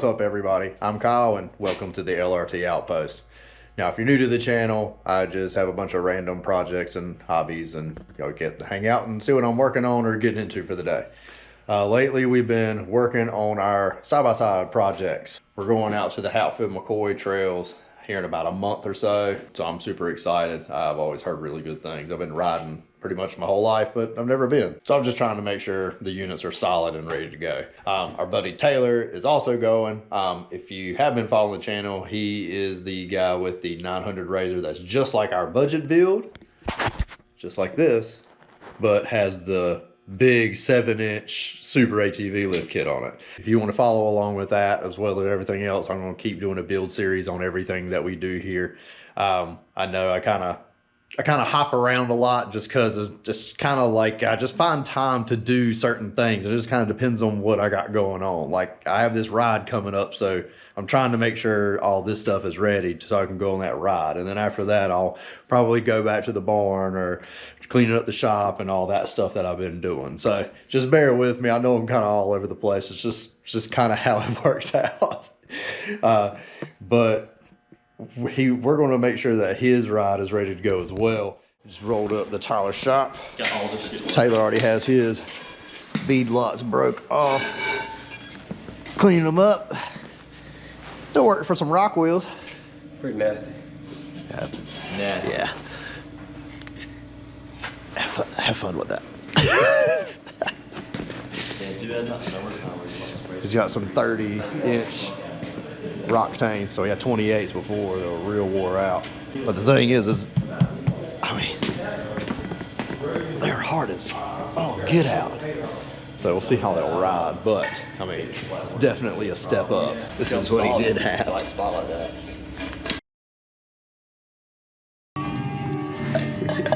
What's up, everybody? I'm Kyle and welcome to the LRT Outpost. Now, if you're new to the channel, I just have a bunch of random projects and hobbies and get to hang out and see what I'm working on or getting into for the day. Lately, we've been working on our side-by-side projects. We're going out to the Hatfield-McCoy trails here in about a month or so I'm super excited. I've always heard really good things. I've been riding pretty much my whole life, but I've never been. So I'm just trying to make sure the units are solid and ready to go. Our buddy Taylor is also going. If you have been following the channel, he is the guy with the 900 RZR that's just like our budget build, just like this, but has the big 7-inch super ATV lift kit on it. If you want to follow along with that as well as everything else, I'm going to keep doing a build series on everything that we do here. I know I kind of hop around a lot just because it's just kind of like I just find time to do certain things. It just kind of depends on what I got going on. Like I have this ride coming up, so I'm trying to make sure all this stuff is ready so I can go on that ride. And then after that, I'll probably go back to the barn or cleaning up the shop and all that stuff that I've been doing. So just bear with me. I know I'm kind of all over the place. It's just kind of how it works out. But we're going to make sure that his ride is ready to go as well. Just rolled up the Tyler shop. Got all this shit. Taylor already has his bead lots broke off. Cleaning them up. Still working for some rock wheels. Pretty nasty. Yeah. Nasty. Yeah. Have fun with that. He's got some 30-inch Rocktanes, so he had 28s before they were real wore out. But the thing is I mean, they're hard as get out. So we'll see how they'll ride, but I mean, it's definitely a step up. This is what he did have. I like spot like that.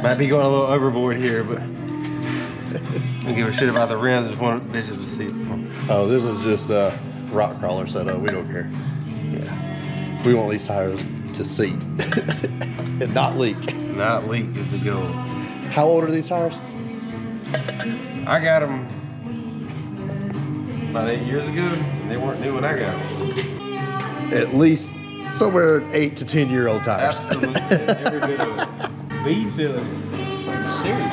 Might be going a little overboard here, but I don't give a shit about the rims. Just want bitches to see. Oh, this is just a rock crawler setup. We don't care. Yeah. We want these tires to seat and not leak. Not leak is the goal. How old are these tires? I got them about 8 years ago, and they weren't new when I got them. At least somewhere 8 to 10-year-old tires. Absolutely, every bit of it. Bead sealing, serious.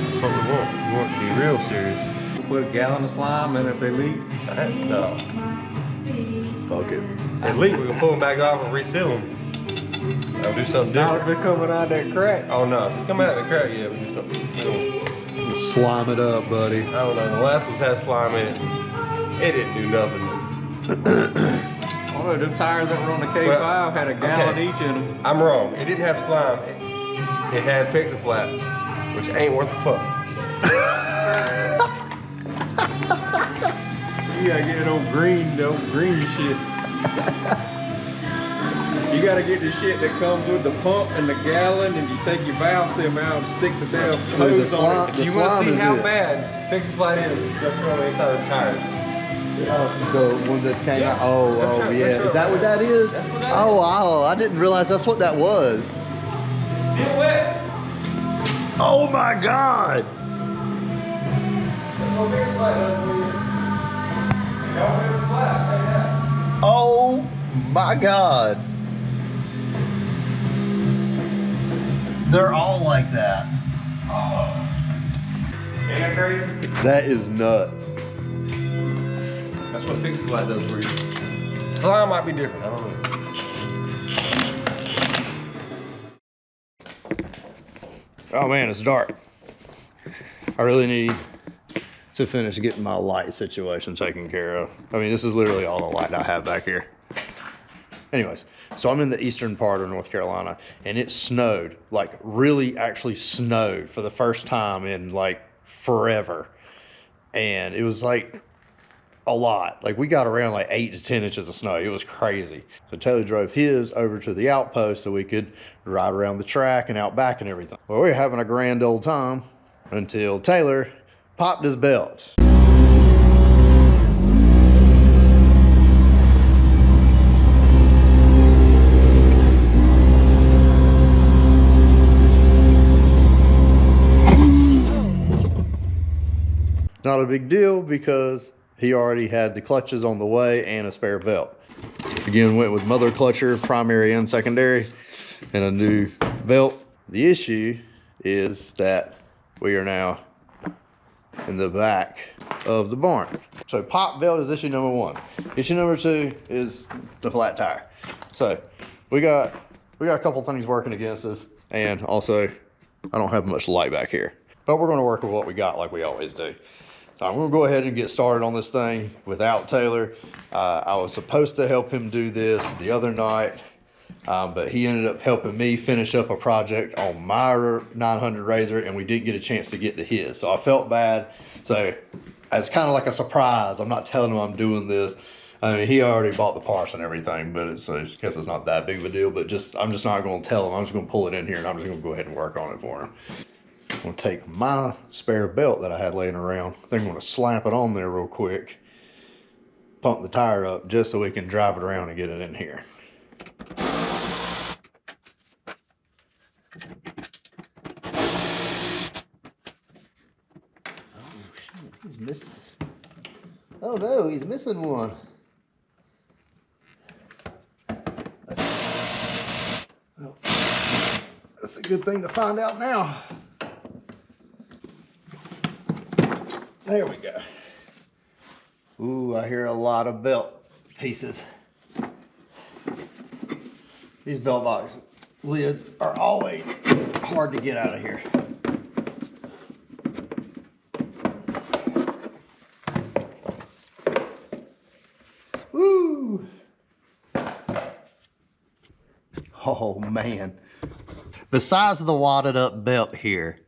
That's what we want. We want to be real serious. Put a gallon of slime in if they leak. No. Fuck it. If they leak, we can pull them back off and reseal them. I'll do something different. Not if it's coming out that crack. Oh no, if it's coming out that crack, yeah, we do something. Just slime it up, buddy. I don't know, the last ones had slime in it. It didn't do nothing. Oh, them tires that were on the K5 had a gallon each in them. I'm wrong. It didn't have slime. It had Fix-A-Flat, which ain't worth a fuck. You gotta get those green shit. You gotta get the shit that comes with the pump and the gallon, and you take your valve stem out and stick the damn hose on it. If you want to see how bad Fix-A-Flat is, that's on the inside of the tires. The one that came out. Oh, yeah. Right. Is that what that is? That's what that is. Oh, I didn't realize that's what that was. It's still wet. Oh my God. Oh my God. They're all like that. Ain't that crazy? That is nuts. That's what Fix-A-Flat does for you. Slime might be different, I don't know. Oh man, it's dark. I really need to finish getting my light situation taken care of. I mean, this is literally all the light I have back here. Anyways, so I'm in the eastern part of North Carolina, and it snowed, like really actually snowed for the first time in like forever. And it was like a lot. Like we got around like 8 to 10 inches of snow. It was crazy. So Taylor drove his over to the outpost so we could ride around the track and out back and everything. Well, we were having a grand old time until Taylor popped his belt. Not a big deal because he already had the clutches on the way and a spare belt. Again, went with mother clutcher, primary and secondary, and a new belt. The issue is that we are now in the back of the barn. So pop belt is issue number 1. Issue number 2 is the flat tire. So we got a couple things working against us, and also I don't have much light back here, but we're going to work with what we got like we always do. So I'm going to go ahead and get started on this thing without Taylor. I was supposed to help him do this the other night, but he ended up helping me finish up a project on my 900 RZR, and we didn't get a chance to get to his. So I felt bad. So it's kind of like a surprise. I'm not telling him I'm doing this. I mean, he already bought the parts and everything, but I guess it's not that big of a deal. But I'm just not going to tell him. I'm just going to pull it in here, and I'm just going to go ahead and work on it for him. I'm going to take my spare belt that I had laying around. I think I'm going to slap it on there real quick, pump the tire up just so we can drive it around and get it in here. He's missing. Oh no, he's missing one. Well, that's a good thing to find out now. There we go. Ooh, I hear a lot of belt pieces. These belt box lids are always hard to get out of here. Woo! Oh man. Besides the wadded up belt here,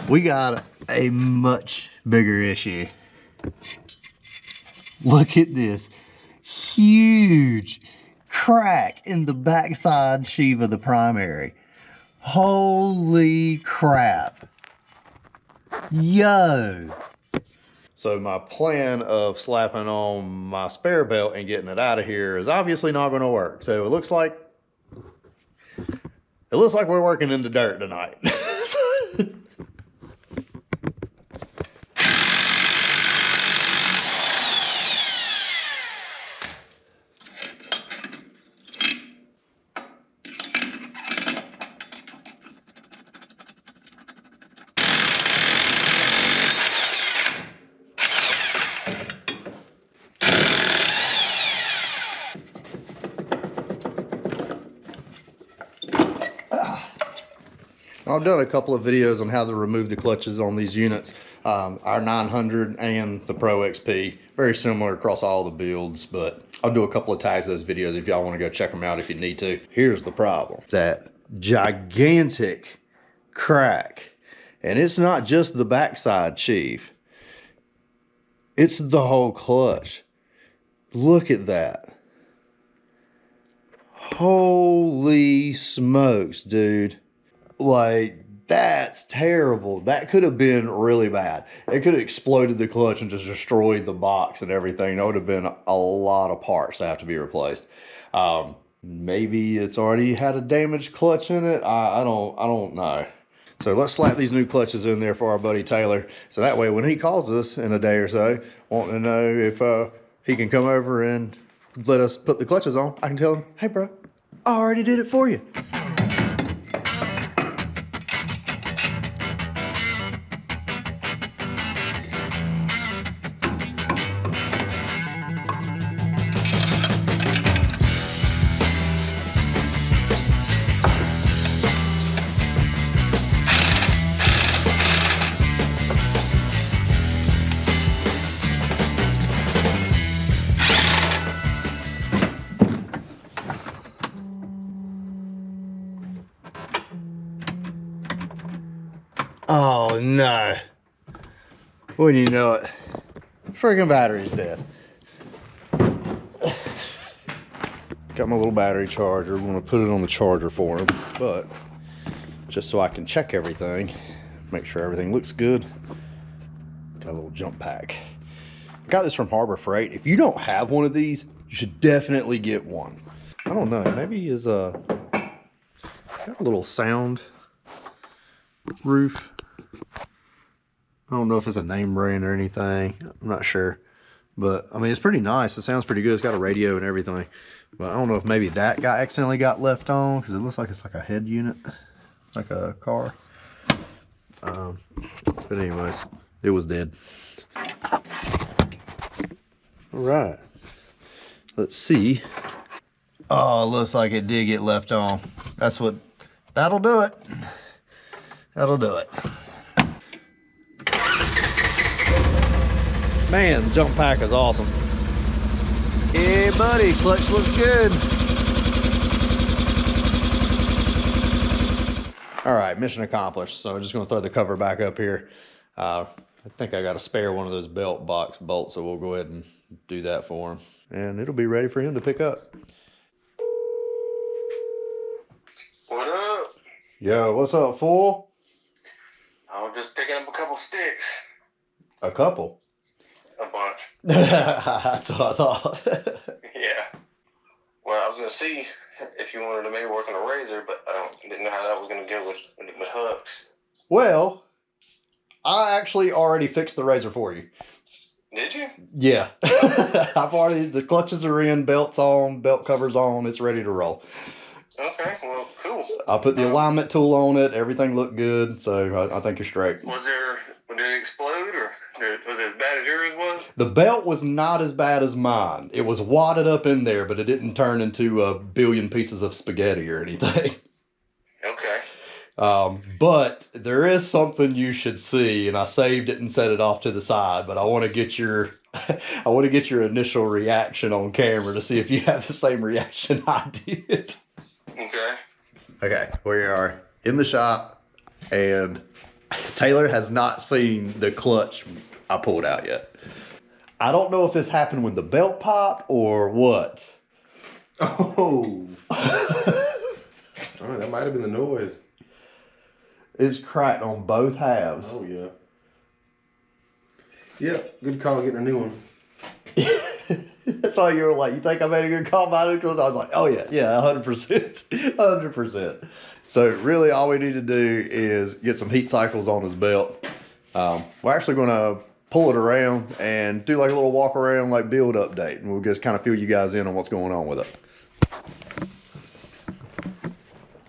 we got a much bigger issue. Look at this huge crack in the backside sheave of the primary. Holy crap. Yo. So my plan of slapping on my spare belt and getting it out of here is obviously not going to work. So it looks like we're working in the dirt tonight. I've done a couple of videos on how to remove the clutches on these units. Our 900 and the Pro XP, very similar across all the builds, but I'll do a couple of tags of those videos if y'all want to go check them out if you need to. Here's the problem. That gigantic crack, and it's not just the backside sheave. It's the whole clutch. Look at that. Holy smokes, dude. Like, that's terrible. That could have been really bad. It could have exploded the clutch and just destroyed the box and everything. That would have been a lot of parts that have to be replaced. Maybe it's already had a damaged clutch in it. I don't know. So let's slap these new clutches in there for our buddy Taylor. So that way when he calls us in a day or so, wanting to know if he can come over and let us put the clutches on, I can tell him, hey bro, I already did it for you. Oh no. Wouldn't you know it, freaking battery's dead. Got my little battery charger. I'm gonna put it on the charger for him, but just so I can check everything, make sure everything looks good. Got a little jump pack. I got this from Harbor Freight. If you don't have one of these, you should definitely get one. I don't know, maybe it's got a little sound roof. I don't know if it's a name brand or anything. I'm not sure. But I mean, it's pretty nice. It sounds pretty good. It's got a radio and everything. But I don't know if maybe that guy accidentally got left on because it looks like it's like a head unit, like a car. But anyways, it was dead. All right. Let's see. Oh, it looks like it did get left on. That'll do it. That'll do it. Man, the jump pack is awesome. Yeah, buddy, clutch looks good. All right, mission accomplished. So I'm just gonna throw the cover back up here. I think I got to spare one of those belt box bolts, so we'll go ahead and do that for him. And it'll be ready for him to pick up. What up? Yo, what's up, fool? I was just picking up a couple sticks. A couple? A bunch. That's what I thought. Yeah. Well, I was going to see if you wanted to maybe work on a razor, but I didn't know how that was going to go with hooks. Well, I actually already fixed the razor for you. Did you? Yeah. The clutches are in, belt's on, belt cover's on, it's ready to roll. Okay, well, cool. I put the alignment tool on it, everything looked good, so I think you're straight. Did it explode, or was it as bad as yours was? The belt was not as bad as mine. It was wadded up in there, but it didn't turn into a billion pieces of spaghetti or anything. Okay. But there is something you should see, and I saved it and set it off to the side, but I want to get your initial reaction on camera to see if you have the same reaction I did. Okay, we are in the shop, and Taylor has not seen the clutch I pulled out yet. I don't know if this happened when the belt popped or what. Oh. Oh, that might have been the noise. It's cracked on both halves. Oh, yeah. Yep, good call getting a new one. That's why you were like, you think I made a good call by it? Because I was like, oh, yeah, 100%. 100%. So really all we need to do is get some heat cycles on his belt. We're actually going to pull it around and do like a little walk around, like build update. And we'll just kind of fill you guys in on what's going on with it.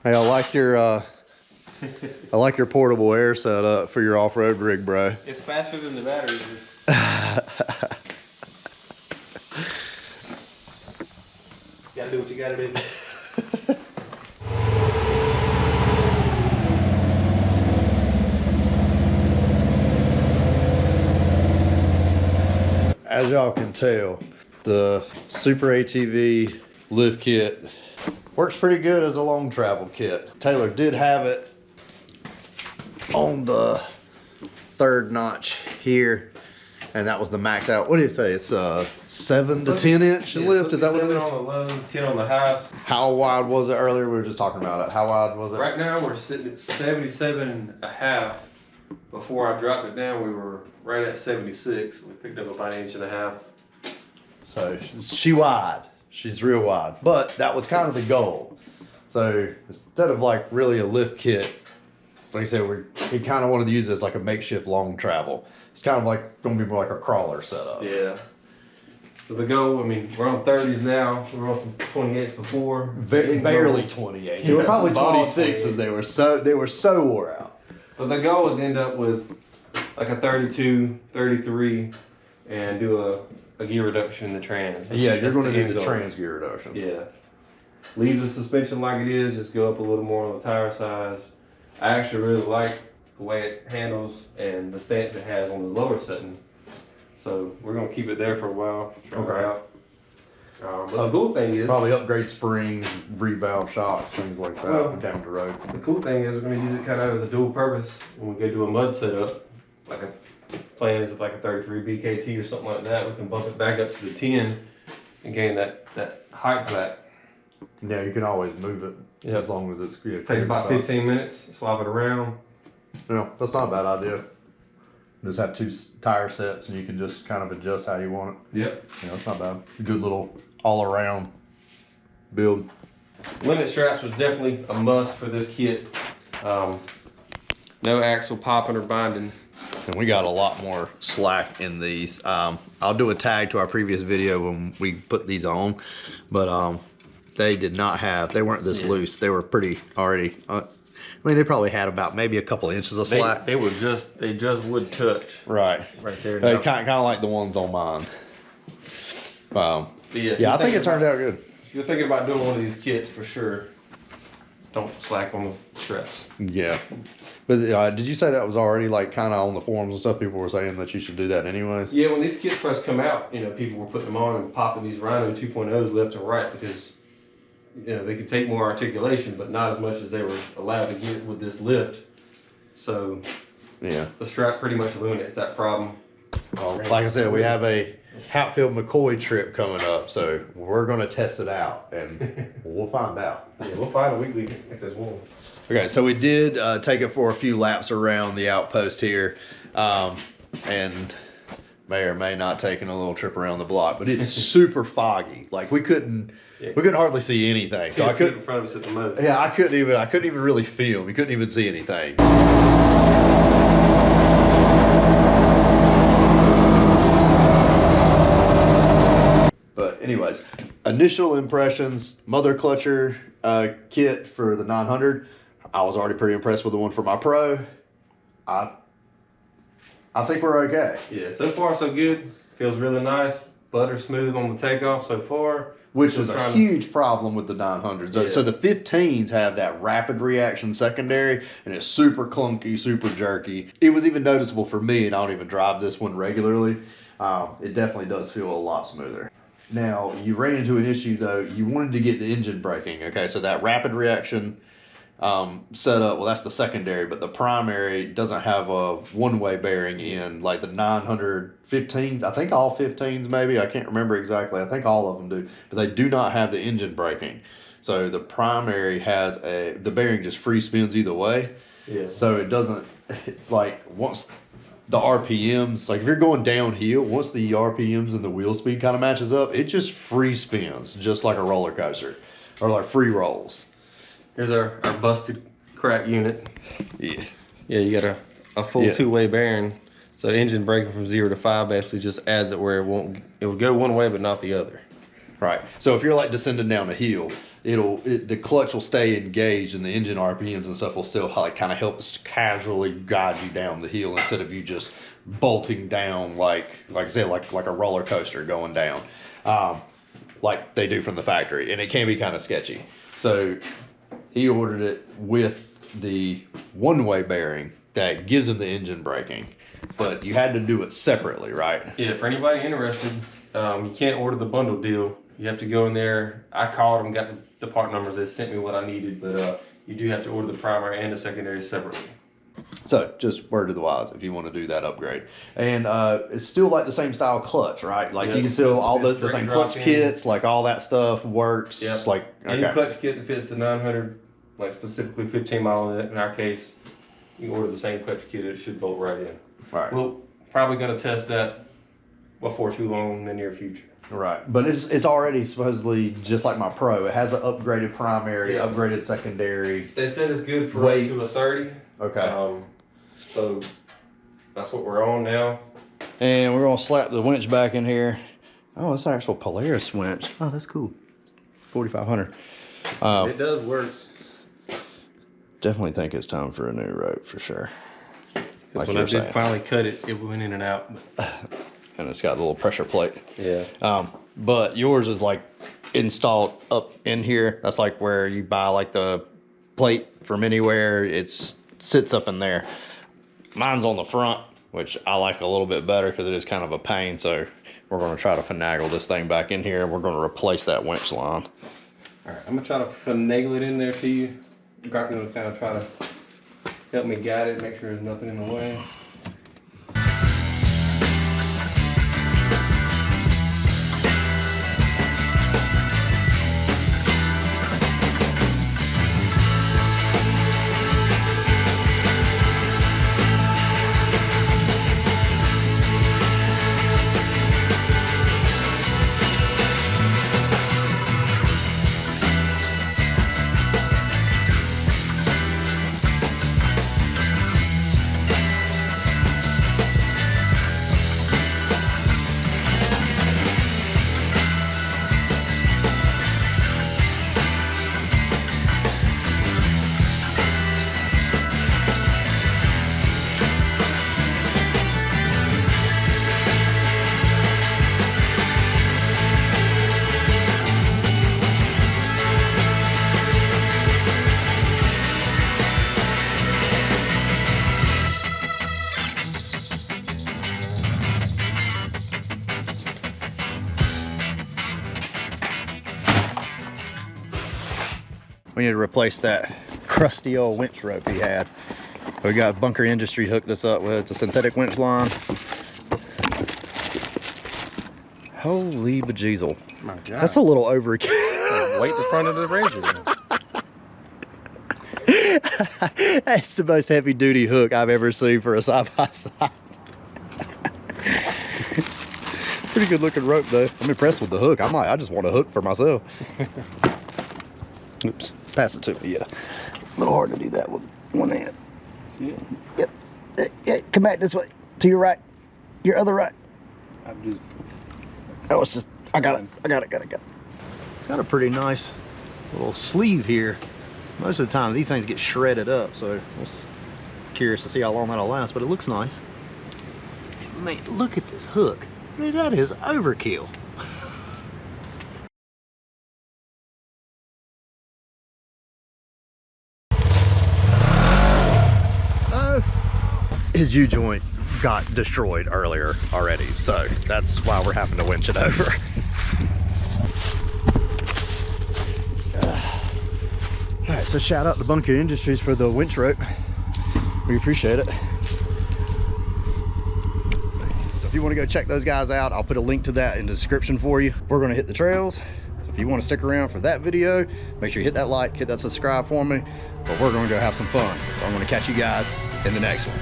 Hey, I like your portable air setup for your off-road rig, bro. It's faster than the batteries. You gotta do what you gotta do. As y'all can tell, the Super ATV lift kit works pretty good as a long travel kit. Taylor did have it on the third notch here, and that was the max out. What do you say? It's 7 to 10 inch lift. Is that what it is? 7 on the low, 10 on the highest. How wide was it earlier? We were just talking about it. How wide was it? Right now we're sitting at 77.5. Before I dropped it down, we were right at 76. We picked up about 1.5 inches. So she's wide. She's real wide. But that was kind of the goal. So instead of like really a lift kit, like I said, we kind of wanted to use it as like a makeshift long travel. It's kind of like going to be more like a crawler setup. Yeah. So the goal, I mean, we're on 30s now. We were on some 28s before. Barely 28. They were probably 26s. They were so wore out. But the goal is to end up with like a 32, 33, and do a gear reduction in the trans. Yeah, you're going to do the trans gear reduction. Yeah. Leave the suspension like it is, just go up a little more on the tire size. I actually really like the way it handles and the stance it has on the lower setting. So we're going to keep it there for a while, try it out. But the cool thing is... Probably upgrade springs, revalve shocks, things like that down the road. The cool thing is we're going to use it kind of as a dual purpose when we go do a mud setup. Like a plan is like a 33 BKT or something like that. We can bump it back up to the 10 and gain that height back. Yeah, you can always move it as long as it's... It takes about 15 minutes, swap it around. Yeah, that's not a bad idea. Just have 2 tire sets and you can just kind of adjust how you want it. Yep. Yeah, that's not bad. Good little all-around build. Limit straps was definitely a must for this kit. No axle popping or binding And we got a lot more slack in these. I'll do a tag to our previous video when we put these on, but they did not have, they weren't this loose. They were pretty already, I mean, they probably had about maybe a couple of inches of slack. They just would touch. Right there. Kind of like the ones on mine. Yeah, I think it turned out good. If you're thinking about doing one of these kits, for sure, don't slack on the straps. Yeah. But did you say that was already like kind of on the forums and stuff? People were saying that you should do that anyways? Yeah, when these kits first come out, you know, people were putting them on and popping these Rhino 2.0s left and right because, you know, they could take more articulation, but not as much as they were allowed to get with this lift. So, yeah, the strap pretty much eliminates that problem. Like I said, we have a Hatfield McCoy trip coming up, so we're going to test it out and we'll find out. Yeah, we'll find a weekly if there's one. Okay, so we did take it for a few laps around the outpost here, and may or may not taking a little trip around the block, but it's super foggy. Like we couldn't hardly see anything. So I couldn't. In front of us at the most. Yeah, I couldn't even really film. We couldn't even see anything. But anyways, initial impressions, mother clutcher kit for the 900. I was already pretty impressed with the one for my Pro. I think we're okay. Yeah, so far so good. Feels really nice. Butter smooth on the takeoff so far. Which was a huge problem with the 900s. Yeah. So the 15s have that rapid reaction secondary, and it's super clunky, super jerky. It was even noticeable for me, and I don't even drive this one regularly. It definitely does feel a lot smoother. Now, you ran into an issue, though. You wanted to get the engine braking. Okay, so that rapid reaction setup, well, that's the secondary, but the primary doesn't have a one-way bearing in like the 915s. I think all 15s maybe. I can't remember exactly. I think all of them do, but they do not have the engine braking. So the primary has the bearing just free spins either way. Yeah. So it doesn't, like, once the RPMs, like if you're going downhill, once the RPMs and the wheel speed kind of matches up, it just free spins, just like a roller coaster, or like free rolls. Here's our busted crack unit. Yeah. Yeah, you got a full two-way bearing. So engine braking from 0 to 5 basically just adds it where it will go one way but not the other. Right. So if you're like descending down a hill, the clutch will stay engaged and the engine RPMs and stuff will still like kind of help casually guide you down the hill instead of you just bolting down like I said, like a roller coaster going down, like they do from the factory, and it can be kind of sketchy. So he ordered it with the one-way bearing that gives him the engine braking, but you had to do it separately, right? Yeah, for anybody interested, you can't order the bundle deal. You have to go in there. I called them, got the part numbers. They sent me what I needed, but you do have to order the primary and the secondary separately. So just word to the wise if you want to do that upgrade. And it's still like the same style clutch, right? Like you can still all the same clutch kits, like all that stuff works. Yeah. Like any clutch kit that fits the 900, like specifically 15 mile in our case, you order the same clutch kit. It should bolt right in. Right. We're probably going to test that before too long in the near future. Right, but it's already supposedly just like my Pro. It has an upgraded primary, upgraded secondary. They said it's good for up to a 30. Okay. So that's what we're on now. And we're gonna slap the winch back in here. Oh, it's an actual Polaris winch. Oh, that's cool. 4500. It does work. Definitely think it's time for a new rope for sure. Like when I did finally cut it, it went in and out. And it's got a little pressure plate. Yeah. But yours is like installed up in here. That's like where you buy like the plate from anywhere. It sits up in there. Mine's on the front, which I like a little bit better because it is kind of a pain. So we're going to try to finagle this thing back in here, and we're going to replace that winch line. All right, I'm going to try to finagle it in there to you. Okay. I'm going to kind of try to help me guide it, make sure there's nothing in the way. We need to replace that crusty old winch rope he had. We got Bunker Industries hooked us up with. It's a synthetic winch line. Holy bejeezle. My God. That's a little overkill. Weight the front of the razor. That's the most heavy duty hook I've ever seen for a side-by-side. Pretty good looking rope though. I'm impressed with the hook. I just want a hook for myself. Oops, pass it to me, yeah. A little hard to do that with one hand. Yeah. Yep. Yeah, come back this way. To your right. Your other right. I'm just... Oh, it's just, I got it. It's got a pretty nice little sleeve here. Most of the time these things get shredded up, so I was curious to see how long that'll last, but it looks nice. Man, look at this hook. Dude, that is overkill. His U-joint got destroyed earlier already, so that's why we're having to winch it over. All right, so shout out to Bunker Industries for the winch rope. We appreciate it. So if you want to go check those guys out, I'll put a link to that in the description for you. We're going to hit the trails. If you want to stick around for that video, make sure you hit that like, hit that subscribe for me, but we're going to go have some fun. So I'm going to catch you guys in the next one.